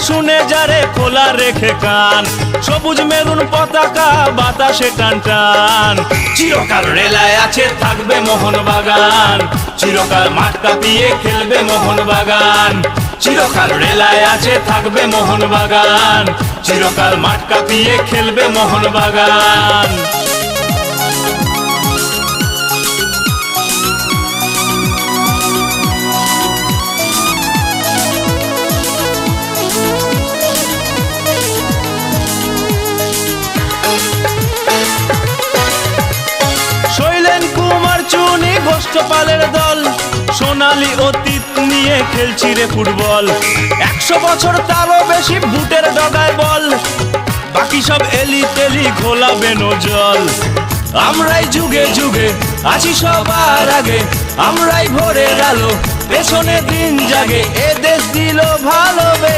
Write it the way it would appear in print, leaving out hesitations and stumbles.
শুনে যারে খোলা রেখে কান, সবুজ মেরুন পতাকা বাতাসে টান টান। চিরকাল রেলায় আছে থাকবে মোহনবাগান, চিরকাল মাঠ কাঁপিয়ে খেলবে মোহনবাগান। চিরকাল রেলায় আছে থাকবে মোহনবাগান, চিরকাল মাঠ কাঁপিয়ে খেলবে মোহনবাগান। শৈলেন কুমার চুনি গোষ্ঠপালের দল, সোনালী অতীত নিয়ে খেলছি রে ফুটবল। 100 বছর তারও বেশি বুটের ডগায় বল, বাকি সব এলি তেলি ঘোলাবে জল। আমরাই যুগে যুগে আছি সবার আগে, আমরাই ভোরের আলো পেছনে দিন জাগে, এ দেশ দিল ভালোবে।